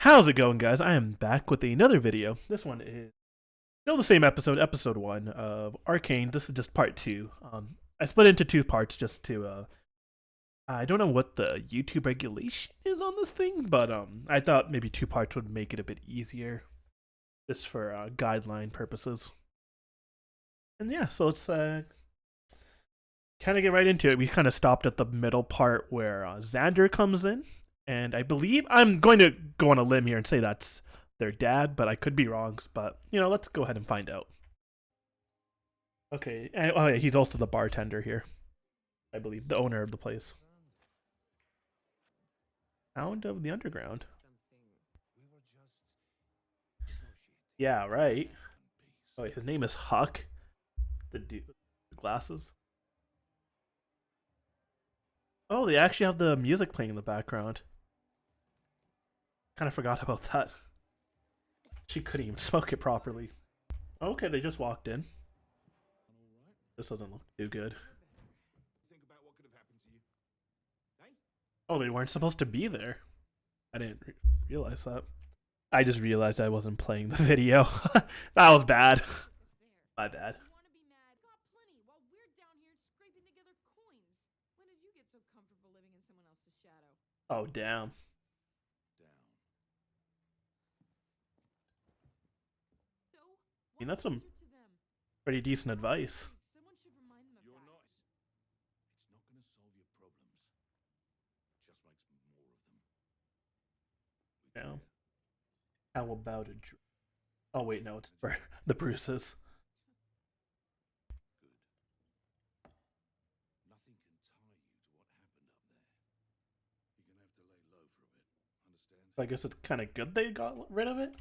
How's it going, guys? I am back with another video. This one is still the same episode, episode 1 of Arcane. This is just part 2. I split into 2 parts just to, I don't know what the YouTube regulation is on this thing, but I thought maybe 2 parts would make it a bit easier, just for guideline purposes. And yeah, so let's kind of get right into it. We kind of stopped at the middle part where Xander comes in. And I believe, I'm going to go on a limb here and say that's their dad, but I could be wrong. But, you know, let's go ahead and find out. Okay, and, oh yeah, he's also the bartender here. I believe, the owner of the place. Sound of the Underground. Yeah, right. Oh, wait, his name is Huck. The dude with the glasses. Oh, they actually have the music playing in the background. Kind of forgot about that. She couldn't even smoke it properly. Okay, they just walked in. This doesn't look too good. Oh, they weren't supposed to be there. I didn't realize that. I just realized I wasn't playing the video. That was bad. My bad. Oh, damn. I mean, that's some pretty decent advice. Yeah. How about a drink? Oh, wait, no, it's for the Bruces. I guess it's kind of good they got rid of it.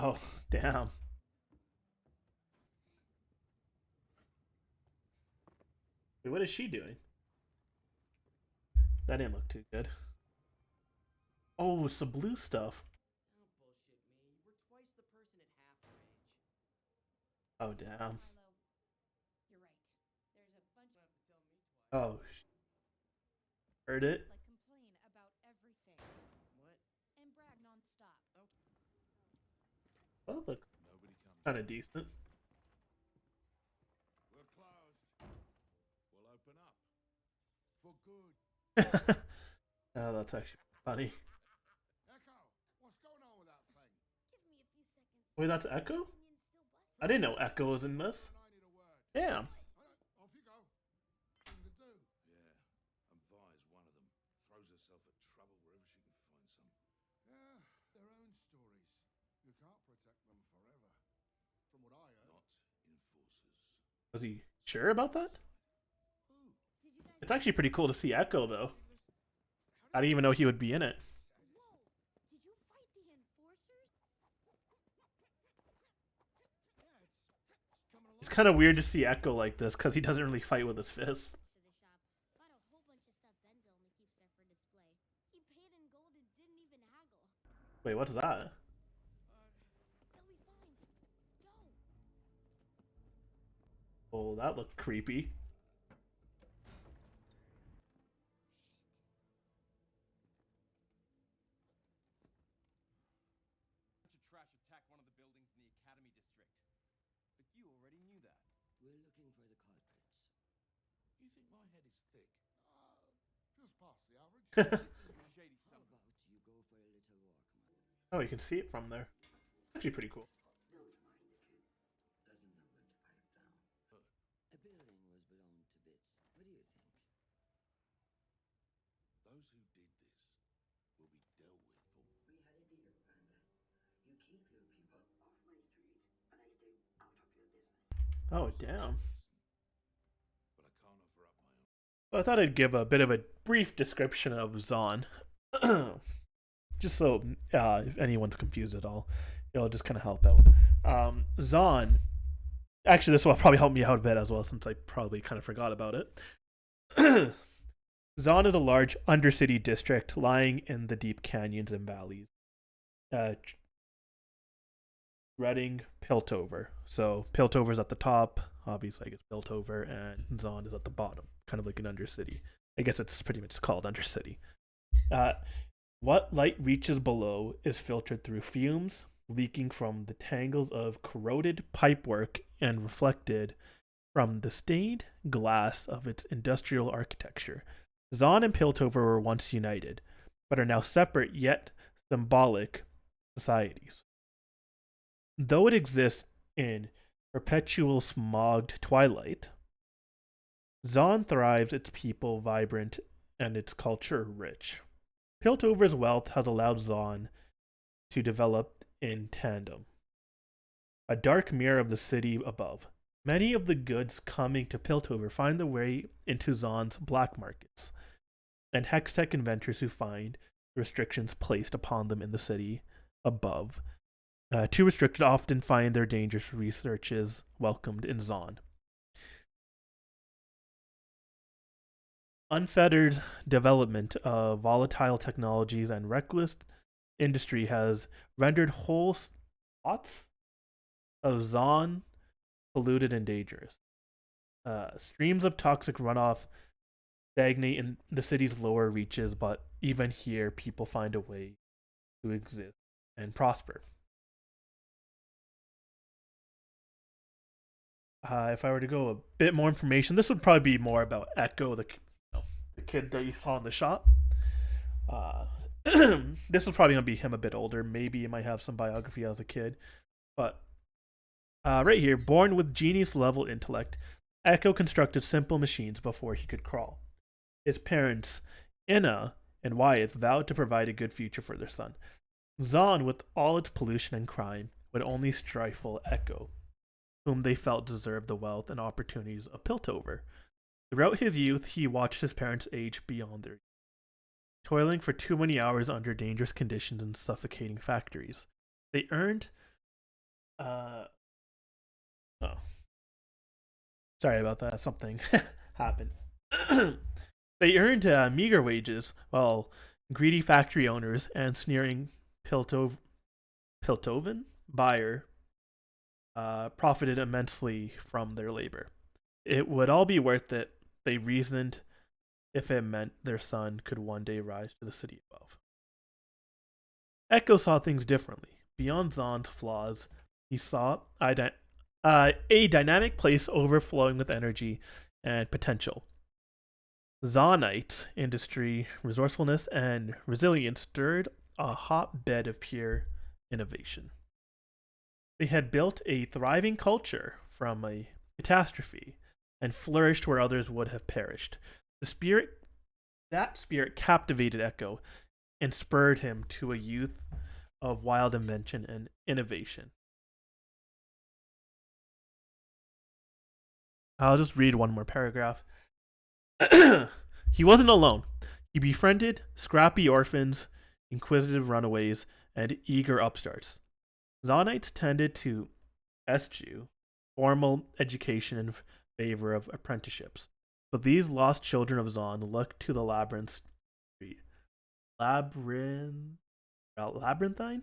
Oh, damn. Wait, what is she doing? That didn't look too good. Oh, it's the blue stuff. Oh, damn. Oh, heard it. Oh, look, kind of decent. Oh, that's actually funny. Wait, that's Echo? I didn't know Echo was in this. Damn. Was he sure about that? It's actually pretty cool to see Echo, though. I didn't even know he would be in it. It's kind of weird to see Echo like this, because he doesn't really fight with his fists. Wait, what's that? Oh, that looked creepy. Oh, you can see it from there. Actually pretty cool. Oh, damn. Well, I thought I'd give a bit of a brief description of Zaun. Just so if anyone's confused at all, it'll just kind of help out. Zaun, actually, this will probably help me out a bit as well, since I probably kind of forgot about it. Zaun is a large undercity district lying in the deep canyons and valleys. Reading, Piltover. So Piltover's at the top, obviously I guess Piltover, and Zaun is at the bottom. kind of like an undercity. I guess it's pretty much called undercity. Uh, what light reaches below is filtered through fumes leaking from the tangles of corroded pipework and reflected from the stained glass of its industrial architecture. Zaun and Piltover were once united, but are now separate yet symbolic societies. Though it exists in perpetual smogged twilight, Zaun thrives, its people vibrant, and its culture rich. Piltover's wealth has allowed Zaun to develop in tandem, a dark mirror of the city above. Many of the goods coming to Piltover find their way into Zaun's black markets, and Hextech inventors who find restrictions placed upon them in the city above. Too restricted often find their dangerous researches welcomed in Zaun. Unfettered development of volatile technologies and reckless industry has rendered whole spots of Zaun polluted and dangerous. Streams of toxic runoff stagnate in the city's lower reaches, but even here, people find a way to exist and prosper. If I were to go a bit more information, this would probably be more about Echo, the kid that you saw in the shop. Uh, this was probably gonna be him a bit older. Maybe you might have some biography as a kid, but right here, born with genius level intellect, Echo constructed simple machines before he could crawl. His parents, Inna and Wyeth, vowed to provide a good future for their son. Zaun, with all its pollution and crime, would only stifle Echo, whom they felt deserved the wealth and opportunities of Piltover. Throughout his youth, he watched his parents age beyond their years, toiling for too many hours under dangerous conditions in suffocating factories. They earned sorry about that. Something happened. They earned meager wages, while greedy factory owners and sneering Piltovan buyer profited immensely from their labor. It would all be worth it, they reasoned, if it meant their son could one day rise to the city above. Echo saw things differently. Beyond Zaun's flaws, he saw a dynamic place overflowing with energy and potential. Zaunite industry, resourcefulness, and resilience stirred a hotbed of pure innovation. They had built a thriving culture from a catastrophe and flourished where others would have perished. That spirit captivated Echo and spurred him to a youth of wild invention and innovation. I'll just read one more paragraph. He wasn't alone. He befriended scrappy orphans, inquisitive runaways, and eager upstarts. Zaunites tended to eschew formal education in favor of apprenticeships, but these lost children of Zaun looked to the labyrinthine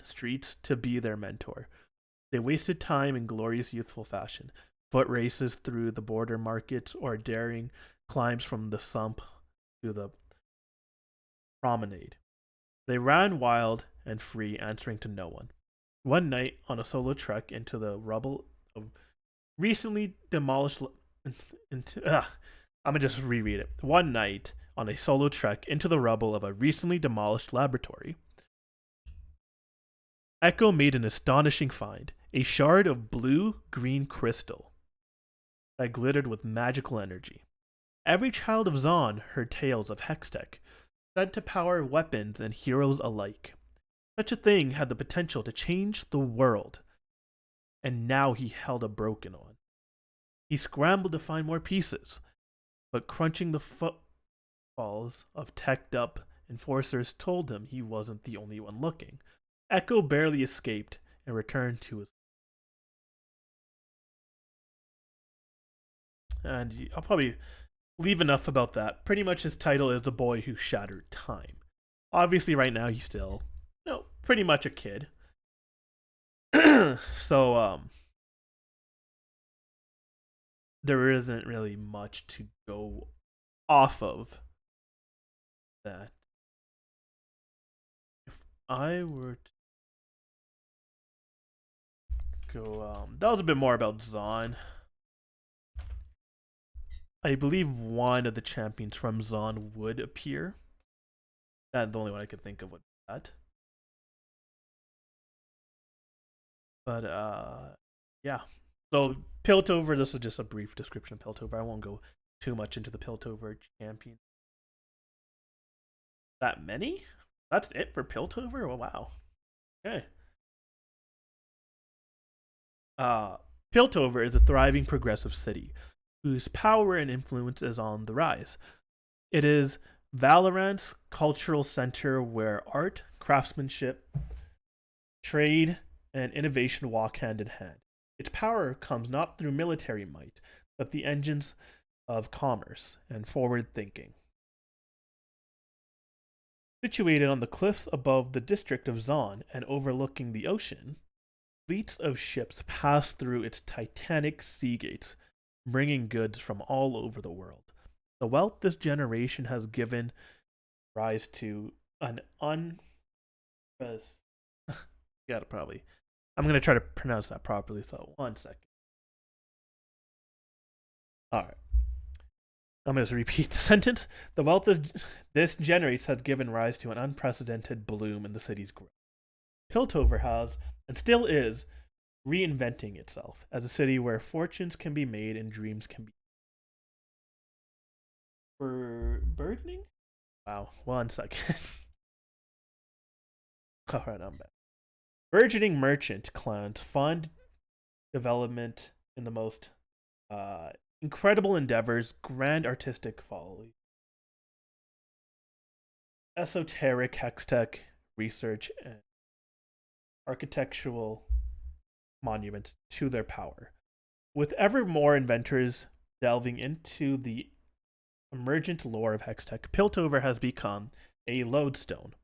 streets to be their mentor. They wasted time in glorious youthful fashion, foot races through the border markets or daring climbs from the sump to the promenade. They ran wild and free, answering to no one. One night, on a solo trek into the rubble of recently demolished. I'm gonna just reread it. One night, on a solo trek into the rubble of a recently demolished laboratory, Echo made an astonishing find: a shard of blue-green crystal that glittered with magical energy. Every child of Zaun heard tales of Hextech, said to power weapons and heroes alike. Such a thing had the potential to change the world, and now he held a broken one. He scrambled to find more pieces, but crunching the footfalls of teched up enforcers told him he wasn't the only one looking. Echo barely escaped and returned to his. And I'll probably leave enough about that. Pretty much his title is The Boy Who Shattered Time. Obviously, right now he's still, pretty much a kid. So, there isn't really much to go off of that, if I were to go, that was a bit more about Zaun. I believe one of the champions from Zaun would appear. That's the only one I could think of with that. But yeah. So Piltover, this is just a brief description of Piltover. I won't go too much into the Piltover champion. That many? That's it for Piltover? Oh wow. Okay. Piltover is a thriving progressive city whose power and influence is on the rise. It is Valorant's cultural center where art, craftsmanship, trade, and innovation walk hand in hand. Its power comes not through military might, but the engines of commerce and forward thinking. Situated on the cliffs above the district of Zaun and overlooking the ocean, fleets of ships pass through its titanic sea gates, bringing goods from all over the world. The wealth this generation has given rise to an gotta probably. I'm gonna try to pronounce that properly. So 1 second. All right. I'm going to repeat the sentence. The wealth this generates has given rise to an unprecedented bloom in the city's growth. Piltover has, and still is, reinventing itself as a city where fortunes can be made and dreams can be. Burgeoning? Wow, 1 second. Alright, I'm back. Burgeoning merchant clans fund development in the most incredible endeavors, grand artistic folly, esoteric hextech research, and architectural monuments to their power. With ever more inventors delving into the emergent lore of hextech, Piltover has become a lodestone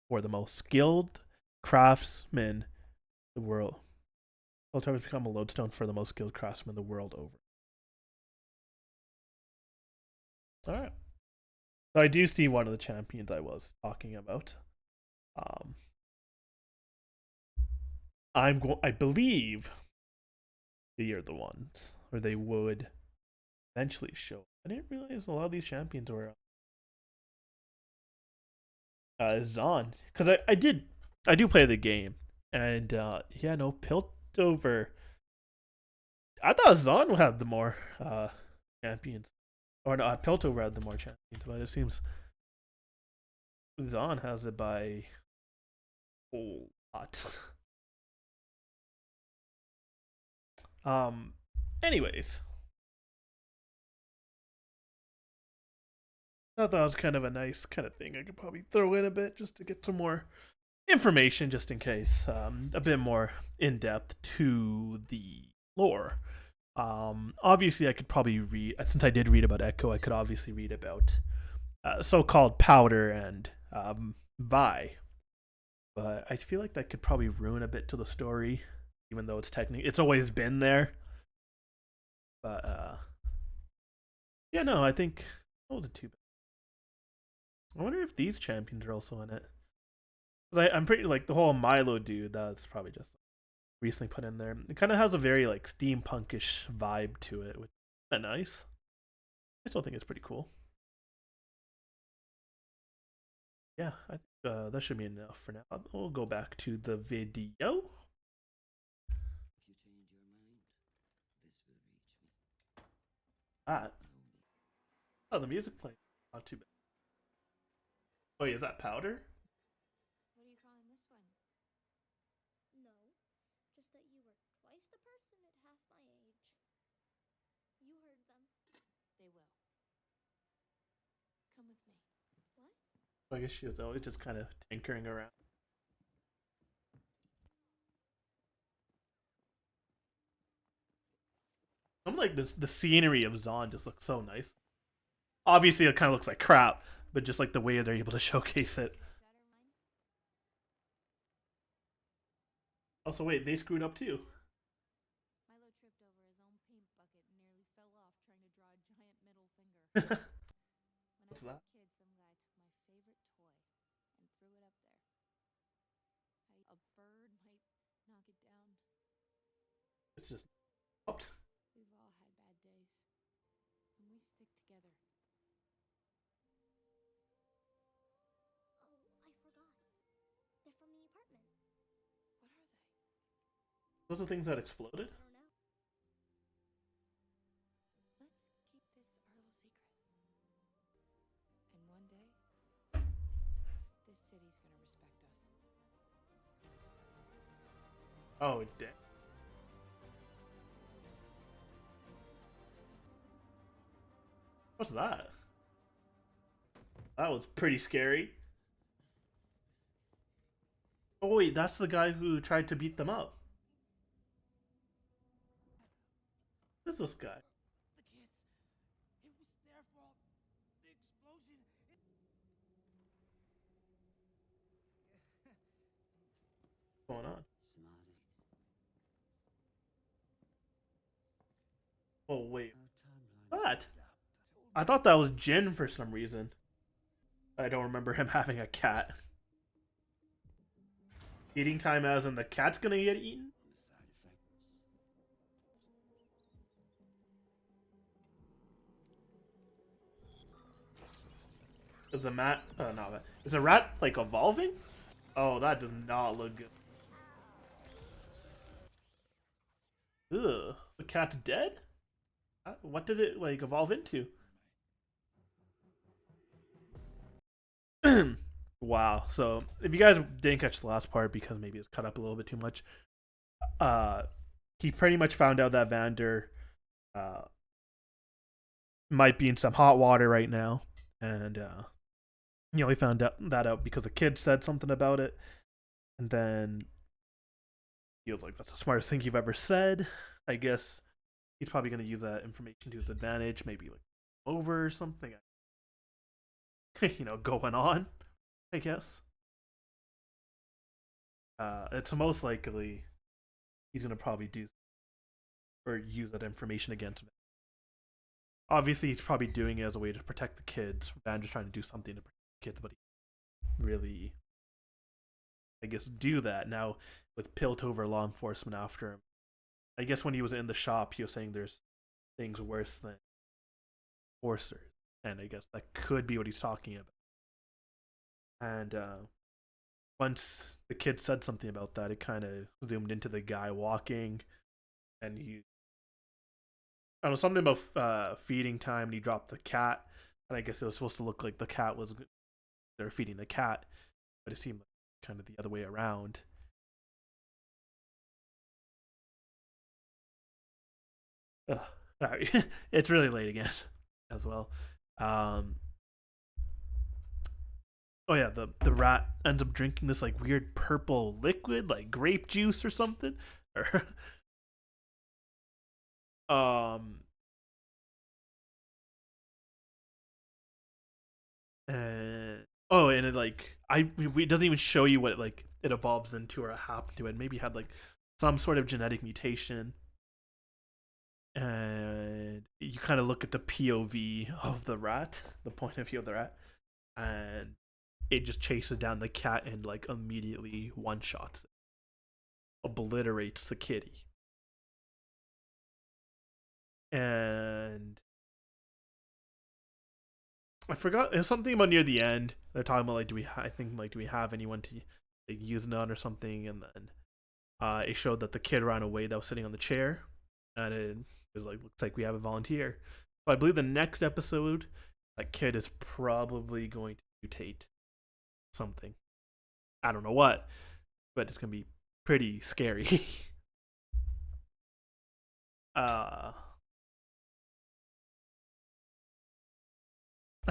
for the most skilled craftsmen the world. Piltover has become a lodestone for the most skilled craftsmen the world over. All right. So I do see one of the champions I was talking about. I believe they are the ones, or they would eventually show. I didn't realize a lot of these champions were Zaun, because I do play the game, and yeah, no, Piltover. I thought Zaun had the more champions, or no, Piltover had the more champions, but it seems Zaun has it by a whole lot. Anyways, I thought that was kind of a nice kind of thing I could probably throw in a bit just to get some more information, just in case, a bit more in depth to the lore. Obviously, I could probably read, since I did read about Echo, I could obviously read about so-called Powder and Vi, but I feel like that could probably ruin a bit to the story, even though it's always been there. But yeah, no, I think the two. I wonder if these champions are also in it. I'm pretty like the whole Milo dude. That's probably just recently put in there. It kind of has a very like steampunkish vibe to it, which is kind of nice. I still think it's pretty cool. Yeah, I think that should be enough for now. We'll go back to the video. Ah, oh, the music playing. Not too bad. Wait, is that Powder? What are you calling this one? No, just that you were twice the person at half my age. You heard them. They will. Come with me. What? I guess she was always just kind of tinkering around. I'm like this. The scenery of Zaun just looks so nice. Obviously, it kind of looks like crap, but just like the way they're able to showcase it. Also, wait, they screwed up too. Milo tripped over his own paint bucket and nearly fell off trying to draw a giant middle finger. It's just stopped. We've all had bad days, and we stick together. Oh, I forgot. They're from the apartment. What are they? Those are things that exploded. I don't know. Let's keep this our little secret. And one day, this city's gonna respect us. Oh damn. What's that? That was pretty scary. Oh wait, that's the guy who tried to beat them up. Who's this guy? The kids. It was their fault. The explosion. What's going on? Oh wait, what? I thought that was Jin for some reason. I don't remember him having a cat. Eating time as in the cat's gonna get eaten? Is the mat? Oh no, is the rat like evolving? Oh, that does not look good. Ugh, the cat's dead? What did it like evolve into? Wow. So if you guys didn't catch the last part because maybe it's cut up a little bit too much, uh, he pretty much found out that Vander uh might be in some hot water right now, and he found that out because the kid said something about it, and then he was like, "That's the smartest thing you've ever said." I guess he's probably gonna use that information to his advantage, maybe like over or something. Going on, I guess. It's most likely he's gonna probably do or use that information against him. Obviously, he's probably doing it as a way to protect the kids. Vander's trying to do something to protect the kids, but he really, I guess, do that now with Piltover law enforcement after him. I guess when he was in the shop, he was saying there's things worse than forcers, and I guess that could be what he's talking about. And once the kid said something about that, it kind of zoomed into the guy walking, and I don't know, something about feeding time, and he dropped the cat, and I guess it was supposed to look like the cat was they're feeding the cat, but it seemed like kind of the other way around. Sorry, it's really late again, as well. Um, oh yeah, the rat ends up drinking this like weird purple liquid, like grape juice or something. um, and and it like it doesn't even show you what it evolves into or happened to it. Maybe it had like some sort of genetic mutation, and you kind of look at the POV of the rat, the point of view of the rat, and it just chases down the cat and like immediately one shots it, obliterates the kitty. And I forgot, it was something about near the end. They're talking about like, do we have anyone to like, use it on or something? And then it showed that the kid ran away that was sitting on the chair, and it was like, looks like we have a volunteer. But I believe the next episode, that kid is probably going to mutate something. I don't know what, but it's gonna be pretty scary. I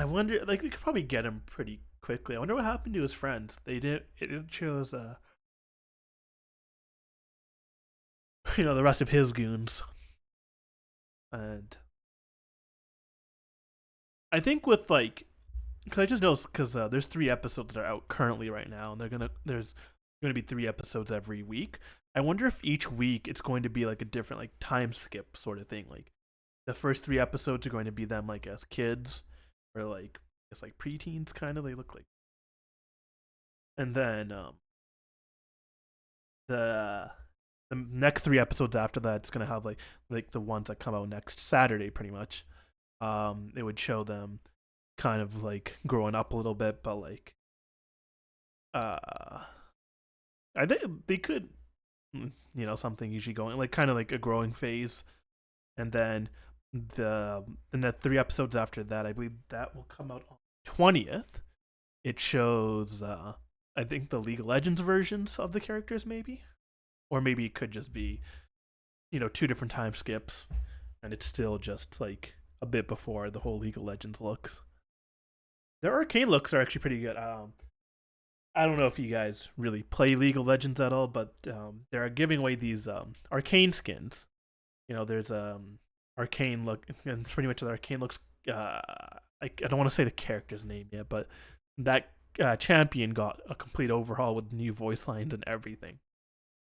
wonder, like, they could probably get him pretty quickly. I wonder what happened to his friends. It didn't show us, the rest of his goons. And I think with like, because I just noticed because there's 3 episodes that are out currently right now, and there's gonna be 3 episodes every week. I wonder if each week it's going to be like a different like time skip sort of thing. Like the first 3 episodes are going to be them like as kids, or like it's like preteens kind of. They look like, and then the the next 3 episodes after that, it's gonna have like the ones that come out next Saturday, pretty much. It would show them kind of like growing up a little bit, but like, I think they could, something usually going like kind of like a growing phase, and then the 3 episodes after that, I believe that will come out on 20th. It shows, I think the League of Legends versions of the characters, maybe, or maybe it could just be, 2 different time skips, and it's still just like a bit before the whole League of Legends looks. Their arcane looks are actually pretty good. I don't know if you guys really play League of Legends at all, but they're giving away these arcane skins. There's arcane look, and pretty much the arcane looks. I don't want to say the character's name yet, but that champion got a complete overhaul with new voice lines and everything.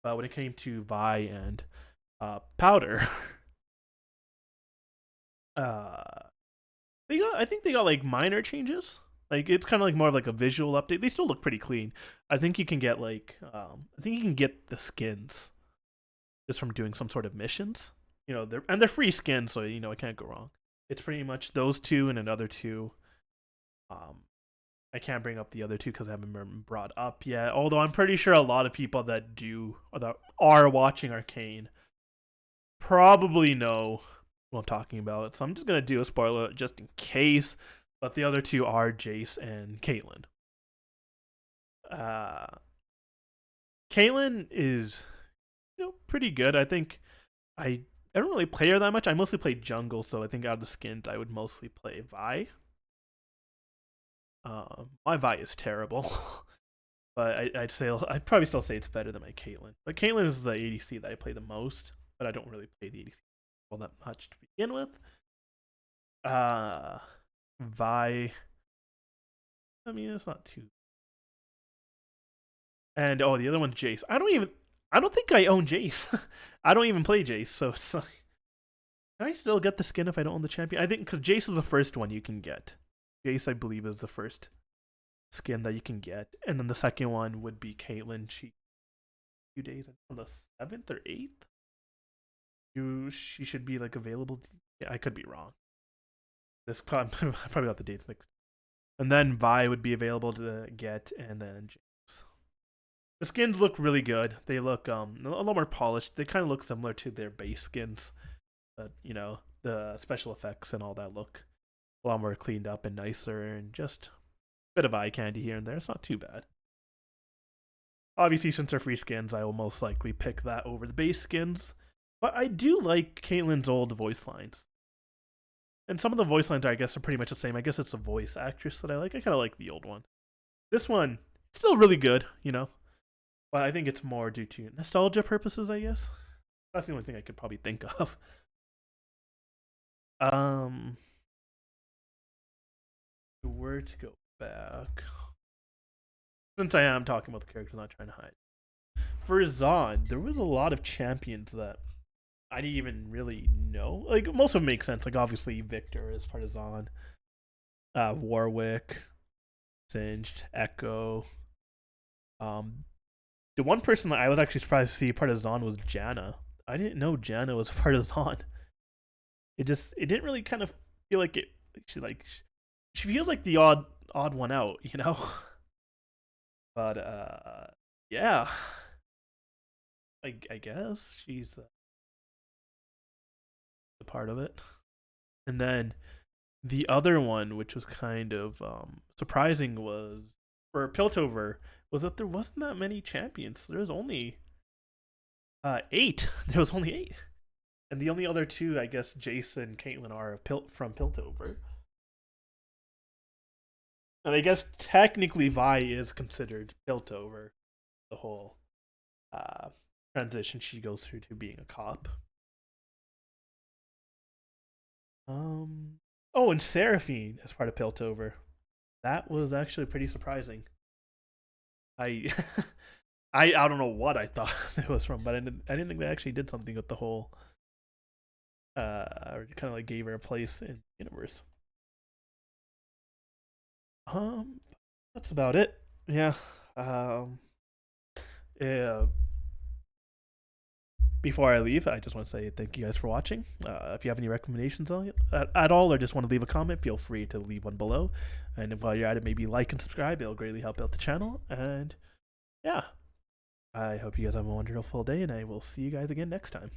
But when it came to Vi and Powder, I think they got like minor changes. Like it's kind of like more of like a visual update. They still look pretty clean. I think you can get like I think you can get the skins just from doing some sort of missions. They're free skins, so I can't go wrong. It's pretty much those two and another two. I can't bring up the other two because I haven't been brought up yet. Although I'm pretty sure a lot of people that do or that are watching Arcane probably know what I'm talking about. So I'm just gonna do a spoiler just in case. But the other two are Jace and Caitlyn. Caitlyn is, pretty good. I think I don't really play her that much. I mostly play jungle, so I think out of the skins, I would mostly play Vi. My Vi is terrible, but I'd probably still say it's better than my Caitlyn. But Caitlyn is the ADC that I play the most, but I don't really play the ADC all that much to begin with. Vi, I mean, it's not too. And the other one's Jace. I don't think I own Jace. I don't even play Jace, so it's like, can I still get the skin if I don't own the champion? I think because Jace is the first one you can get. Jace, I believe, is the first skin that you can get, and then the second one would be Caitlyn. She, a few days on the 7th or 8th. She should be like available. Yeah, I could be wrong. This I probably got the dates mixed. And then Vi would be available to get, and then Jace. The skins look really good. They look a lot more polished. They kind of look similar to their base skins, but the special effects and all that look a lot more cleaned up and nicer, and just a bit of eye candy here and there. It's not too bad. Obviously, since they're free skins, I will most likely pick that over the base skins. But I do like Caitlyn's old voice lines. And some of the voice lines, I guess, are pretty much the same. I guess it's a voice actress that I like. I kind of like the old one. This one, still really good, But I think it's more due to nostalgia purposes, I guess. That's the only thing I could probably think of. Where to go back? Since I am talking about the character, not trying to hide. For Zaun, there was a lot of champions that I didn't even really know. Like, most of them make sense. Like, obviously, Victor is part of Zaun. Warwick, Singed, Echo. The one person that I was actually surprised to see part of Zaun was Janna. I didn't know Janna was part of Zaun. It didn't really kind of feel like it. She feels like the odd one out, But yeah, I guess she's a part of it. And then the other one, which was kind of surprising, was for Piltover, was that there wasn't that many champions. There was only 8. There was only 8, and the only other 2, I guess, Jason and Caitlyn are from Piltover. And I guess technically Vi is considered Piltover, the whole transition she goes through to being a cop. Oh, and Seraphine is part of Piltover. That was actually pretty surprising. I I don't know what I thought it was from, but I didn't think they actually did something with the whole kind of like gave her a place in the universe. That's about it. Yeah. Yeah. before I leave, I just want to say thank you guys for watching. If you have any recommendations at all, or just want to leave a comment, feel free to leave one below. And while you're at it, maybe like and subscribe. It'll greatly help out the channel. And yeah, I hope you guys have a wonderful day, and I will see you guys again next time.